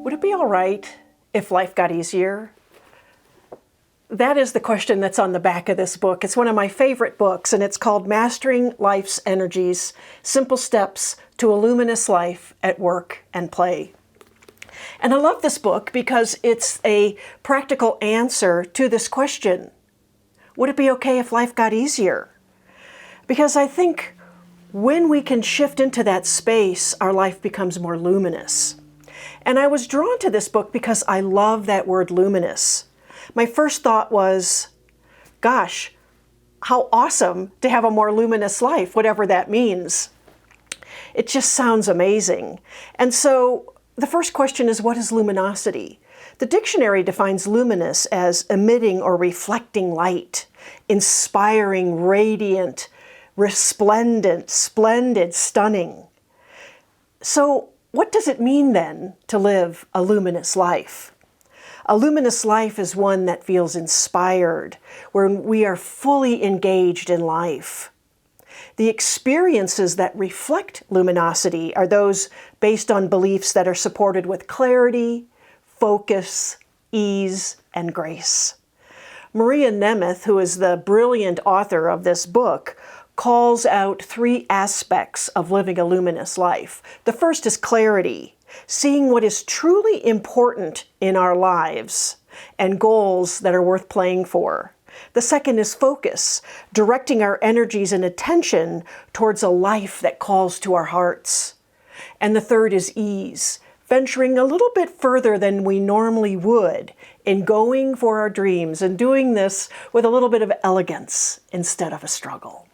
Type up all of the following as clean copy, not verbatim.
Would it be all right if life got easier? That is the question that's on the back of this book. It's one of my favorite books, and it's called Mastering Life's Energies: Simple Steps to a Luminous Life at Work and Play. And I love this book because it's a practical answer to this question. Would it be okay if life got easier? Because I think when we can shift into that space, our life becomes more luminous. And I was drawn to this book because I love that word luminous. My first thought was, gosh, how awesome to have a more luminous life, whatever that means. It just sounds amazing. And so the first question is, what is luminosity? The dictionary defines luminous as emitting or reflecting light, inspiring, radiant, resplendent, splendid, stunning. So what does it mean then to live a luminous life? A luminous life is one that feels inspired, where we are fully engaged in life. The experiences that reflect luminosity are those based on beliefs that are supported with clarity, focus, ease, and grace. Maria Nemeth, who is the brilliant author of this book, calls out three aspects of living a luminous life. The first is clarity, seeing what is truly important in our lives and goals that are worth playing for. The second is focus, directing our energies and attention towards a life that calls to our hearts. And the third is ease, venturing a little bit further than we normally would in going for our dreams and doing this with a little bit of elegance instead of a struggle.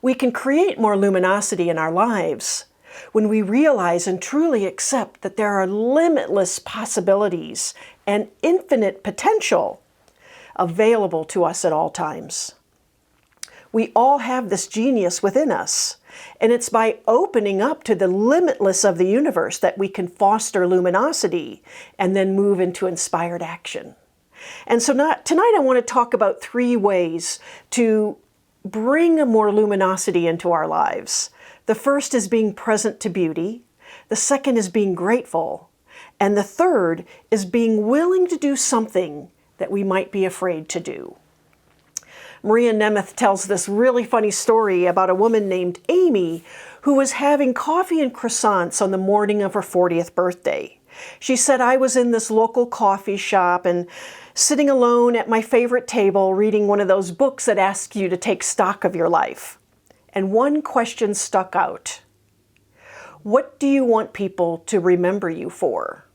We can create more luminosity in our lives when we realize and truly accept that there are limitless possibilities and infinite potential available to us at all times. We all have this genius within us, and it's by opening up to the limitless of the universe that we can foster luminosity and then move into inspired action. And so tonight I want to talk about three ways to bring a more luminosity into our lives. The first is being present to beauty. The second is being grateful. And the third is being willing to do something that we might be afraid to do. Maria Nemeth tells this really funny story about a woman named Amy who was having coffee and croissants on the morning of her 40th birthday. She said, I was in this local coffee shop and sitting alone at my favorite table reading one of those books that asks you to take stock of your life. And one question stuck out. What do you want people to remember you for?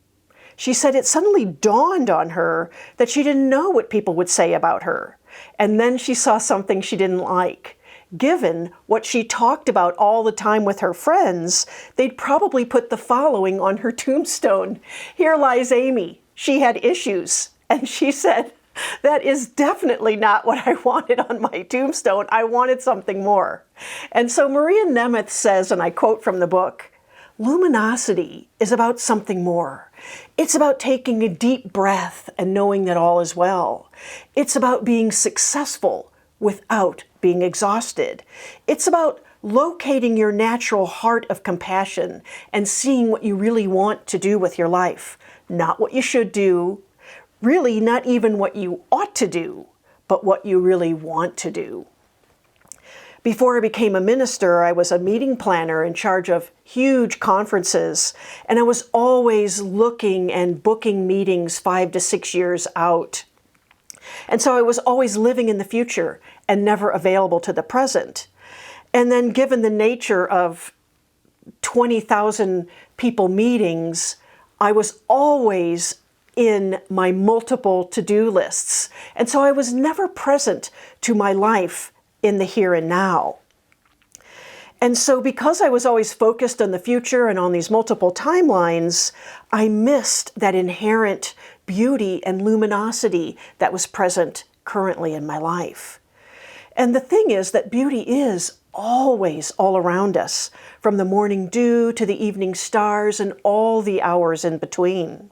She said it suddenly dawned on her that she didn't know what people would say about her. And then she saw something she didn't like. Given what she talked about all the time with her friends, they'd probably put the following on her tombstone. Here lies Amy. She had issues. And she said, that is definitely not what I wanted on my tombstone. I wanted something more. And so Maria Nemeth says, and I quote from the book, luminosity is about something more. It's about taking a deep breath and knowing that all is well. It's about being successful without being exhausted. It's about locating your natural heart of compassion and seeing what you really want to do with your life. Not what you should do, really not even what you ought to do, but what you really want to do. Before I became a minister, I was a meeting planner in charge of huge conferences, and I was always looking and booking meetings 5 to 6 years out. And so I was always living in the future and never available to the present. And then given the nature of 20,000 people meetings, I was always in my multiple to-do lists. And so I was never present to my life in the here and now. And so because I was always focused on the future and on these multiple timelines, I missed that inherent beauty and luminosity that was present currently in my life. And the thing is that beauty is always all around us, from the morning dew to the evening stars and all the hours in between.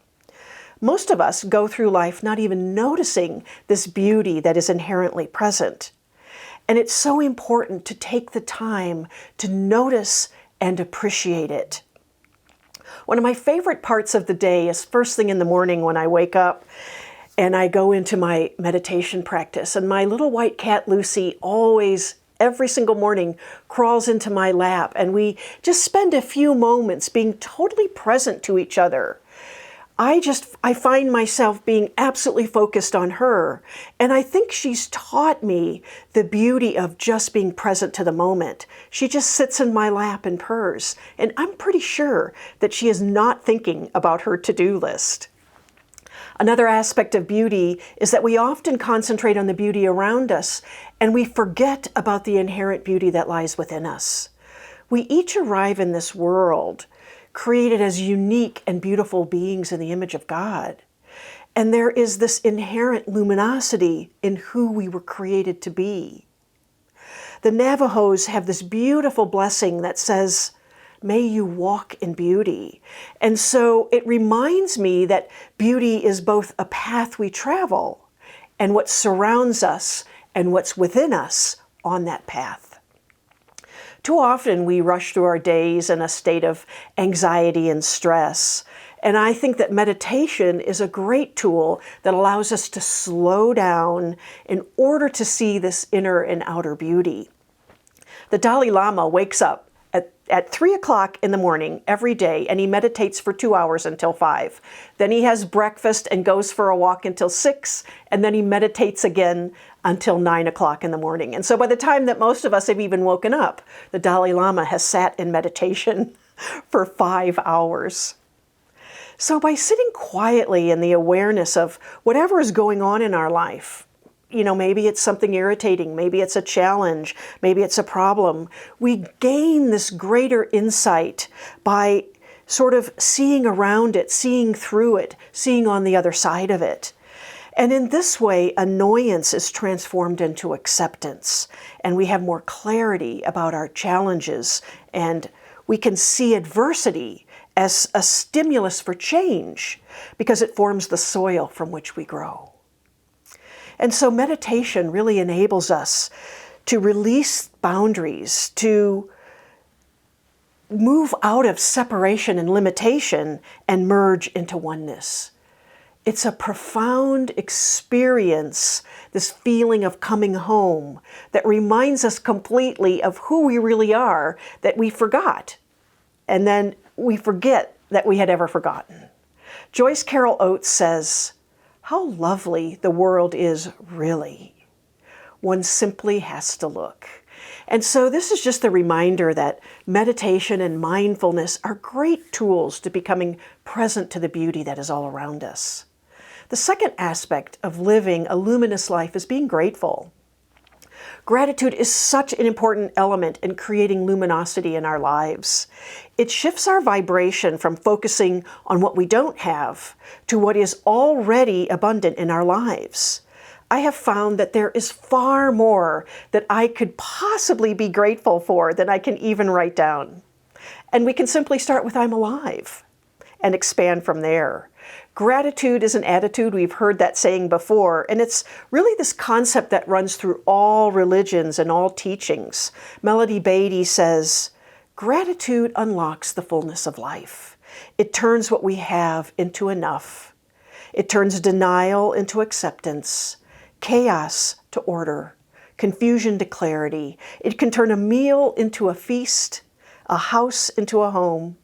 Most of us go through life not even noticing this beauty that is inherently present. And it's so important to take the time to notice and appreciate it. One of my favorite parts of the day is first thing in the morning when I wake up and I go into my meditation practice. And my little white cat, Lucy, always, every single morning, crawls into my lap. And we just spend a few moments being totally present to each other. I find myself being absolutely focused on her. And I think she's taught me the beauty of just being present to the moment. She just sits in my lap and purrs. And I'm pretty sure that she is not thinking about her to-do list. Another aspect of beauty is that we often concentrate on the beauty around us, and we forget about the inherent beauty that lies within us. We each arrive in this world created as unique and beautiful beings in the image of God. And there is this inherent luminosity in who we were created to be. The Navajos have this beautiful blessing that says, "May you walk in beauty." And so it reminds me that beauty is both a path we travel and what surrounds us and what's within us on that path. Too often we rush through our days in a state of anxiety and stress. And I think that meditation is a great tool that allows us to slow down in order to see this inner and outer beauty. The Dalai Lama wakes up at 3 o'clock in the morning every day, and he meditates for 2 hours until 5. Then he has breakfast and goes for a walk until 6, and then he meditates again until 9 o'clock in the morning. And so by the time that most of us have even woken up, the Dalai Lama has sat in meditation for 5 hours. So by sitting quietly in the awareness of whatever is going on in our life, maybe it's something irritating, maybe it's a challenge, maybe it's a problem. We gain this greater insight by sort of seeing around it, seeing through it, seeing on the other side of it. And in this way, annoyance is transformed into acceptance, and we have more clarity about our challenges, and we can see adversity as a stimulus for change because it forms the soil from which we grow. And so meditation really enables us to release boundaries, to move out of separation and limitation and merge into oneness. It's a profound experience, this feeling of coming home that reminds us completely of who we really are that we forgot. And then we forget that we had ever forgotten. Joyce Carol Oates says, "How lovely the world is really. One simply has to look." And so this is just a reminder that meditation and mindfulness are great tools to becoming present to the beauty that is all around us. The second aspect of living a luminous life is being grateful. Gratitude is such an important element in creating luminosity in our lives. It shifts our vibration from focusing on what we don't have to what is already abundant in our lives. I have found that there is far more that I could possibly be grateful for than I can even write down. And we can simply start with "I'm alive" and expand from there. Gratitude is an attitude. We've heard that saying before, and it's really this concept that runs through all religions and all teachings. Melody Beatty says, "Gratitude unlocks the fullness of life. It turns what we have into enough. It turns denial into acceptance, chaos to order, confusion to clarity. It can turn a meal into a feast, a house into a home,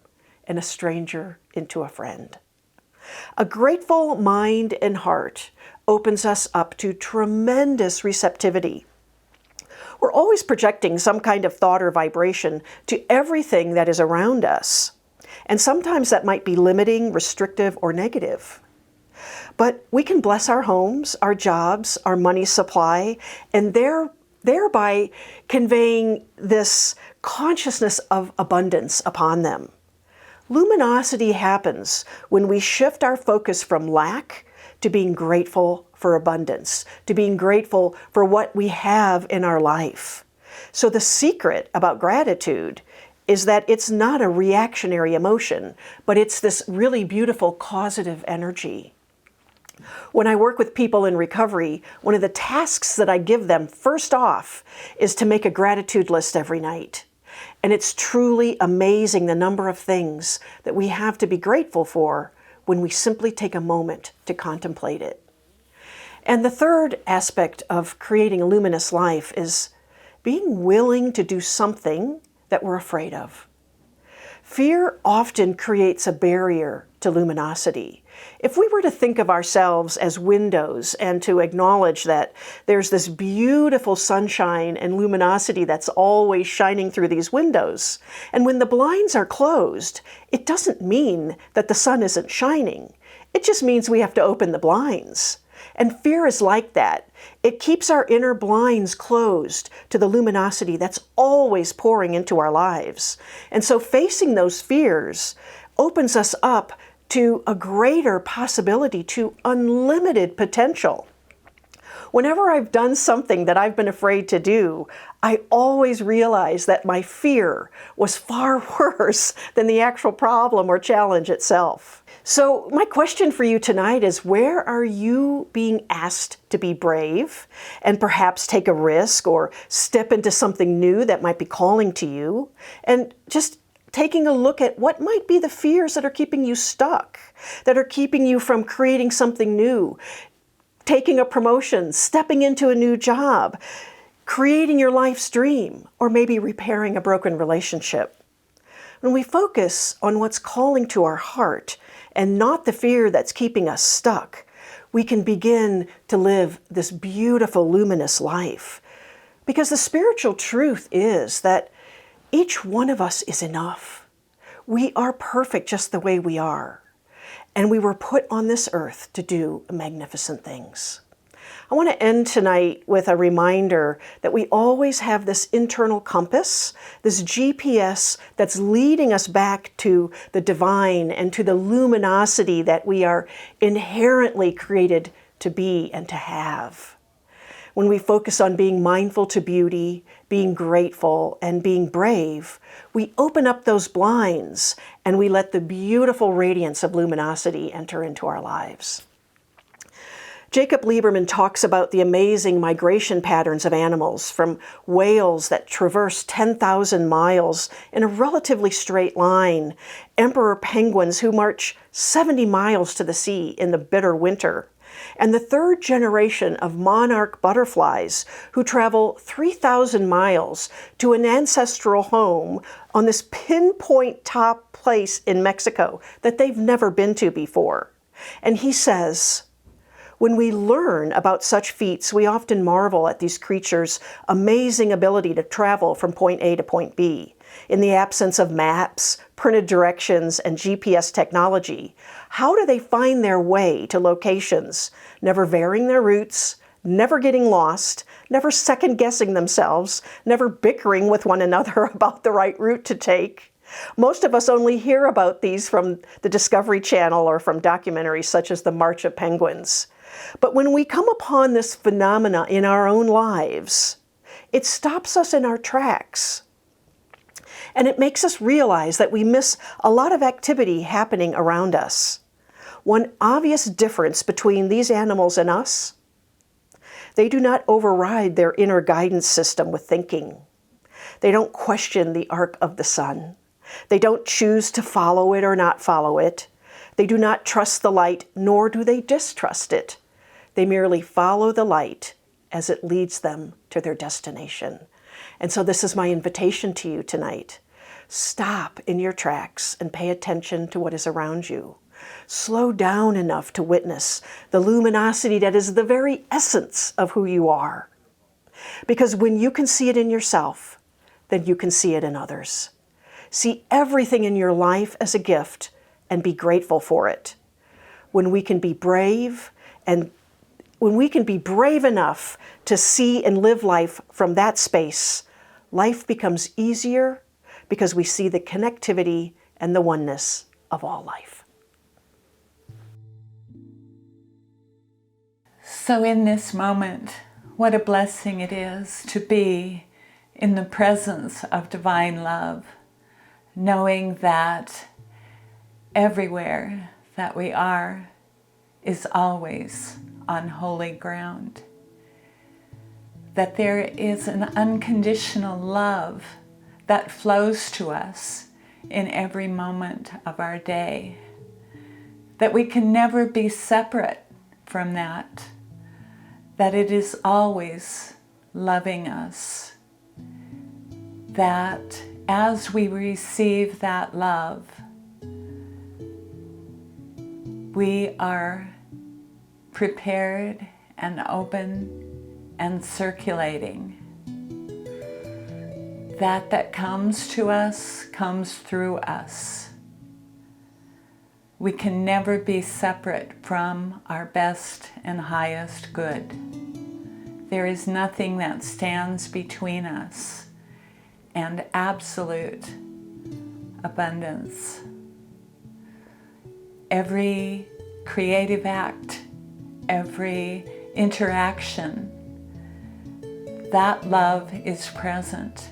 and a stranger into a friend." A grateful mind and heart opens us up to tremendous receptivity. We're always projecting some kind of thought or vibration to everything that is around us. And sometimes that might be limiting, restrictive, or negative. But we can bless our homes, our jobs, our money supply, and thereby conveying this consciousness of abundance upon them. Luminosity happens when we shift our focus from lack to being grateful for abundance, to being grateful for what we have in our life. So the secret about gratitude is that it's not a reactionary emotion, but it's this really beautiful causative energy. When I work with people in recovery, one of the tasks that I give them first off is to make a gratitude list every night. And it's truly amazing the number of things that we have to be grateful for when we simply take a moment to contemplate it. And the third aspect of creating a luminous life is being willing to do something that we're afraid of. Fear often creates a barrier to luminosity. If we were to think of ourselves as windows and to acknowledge that there's this beautiful sunshine and luminosity that's always shining through these windows, and when the blinds are closed, it doesn't mean that the sun isn't shining. It just means we have to open the blinds. And fear is like that. It keeps our inner blinds closed to the luminosity that's always pouring into our lives. And so facing those fears opens us up to a greater possibility, to unlimited potential. Whenever I've done something that I've been afraid to do, I always realize that my fear was far worse than the actual problem or challenge itself. So my question for you tonight is, where are you being asked to be brave and perhaps take a risk or step into something new that might be calling to you? And just taking a look at what might be the fears that are keeping you stuck, that are keeping you from creating something new, taking a promotion, stepping into a new job, creating your life's dream, or maybe repairing a broken relationship. When we focus on what's calling to our heart and not the fear that's keeping us stuck, we can begin to live this beautiful, luminous life. Because the spiritual truth is that each one of us is enough. We are perfect just the way we are. And we were put on this earth to do magnificent things. I want to end tonight with a reminder that we always have this internal compass, this GPS that's leading us back to the divine and to the luminosity that we are inherently created to be and to have. When we focus on being mindful to beauty, being grateful, and being brave, we open up those blinds and we let the beautiful radiance of luminosity enter into our lives. Jacob Lieberman talks about the amazing migration patterns of animals, from whales that traverse 10,000 miles in a relatively straight line, emperor penguins who march 70 miles to the sea in the bitter winter, and the third generation of monarch butterflies who travel 3,000 miles to an ancestral home on this pinpoint top place in Mexico that they've never been to before. And he says, when we learn about such feats, we often marvel at these creatures' amazing ability to travel from point A to point B. In the absence of maps, printed directions, and GPS technology, how do they find their way to locations, never varying their routes, never getting lost, never second-guessing themselves, never bickering with one another about the right route to take? Most of us only hear about these from the Discovery Channel or from documentaries such as The March of Penguins. But when we come upon this phenomena in our own lives, it stops us in our tracks. And it makes us realize that we miss a lot of activity happening around us. One obvious difference between these animals and us: they do not override their inner guidance system with thinking. They don't question the arc of the sun. They don't choose to follow it or not follow it. They do not trust the light, nor do they distrust it. They merely follow the light as it leads them to their destination. And so this is my invitation to you tonight. Stop in your tracks and pay attention to what is around you. Slow down enough to witness the luminosity that is the very essence of who you are. Because when you can see it in yourself, then you can see it in others. See everything in your life as a gift and be grateful for it. When we can be brave enough to see and live life from that space, life becomes easier because we see the connectivity and the oneness of all life. So in this moment, what a blessing it is to be in the presence of divine love, knowing that everywhere that we are is always on holy ground, that there is an unconditional love that flows to us in every moment of our day, that we can never be separate from that, that it is always loving us, that as we receive that love, we are prepared and open and circulating. That comes to us comes through us. We can never be separate from our best and highest good. There is nothing that stands between us and absolute abundance. Every creative act, every interaction, that love is present.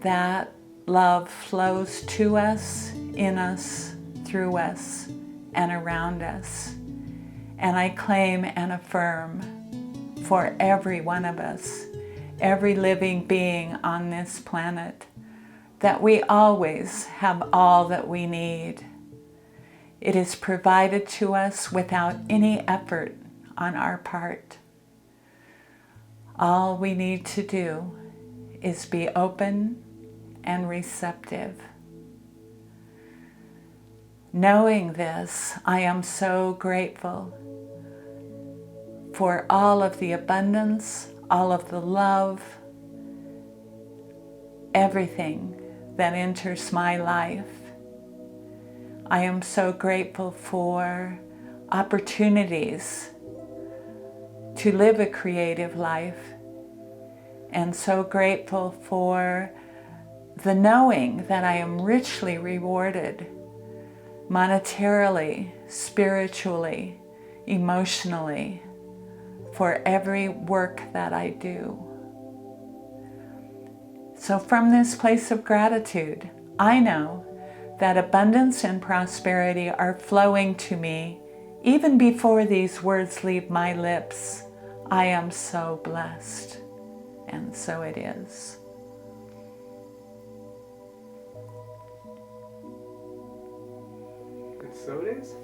That love flows to us, in us, through us, and around us. And I claim and affirm for every one of us, every living being on this planet, that we always have all that we need. It is provided to us without any effort on our part. All we need to do is be open and receptive. Knowing this, I am so grateful for all of the abundance, all of the love, everything that enters my life. I am so grateful for opportunities to live a creative life, and so grateful for the knowing that I am richly rewarded monetarily, spiritually, emotionally, for every work that I do. So from this place of gratitude, I know that abundance and prosperity are flowing to me even before these words leave my lips. I am so blessed, and so it is. And so it is.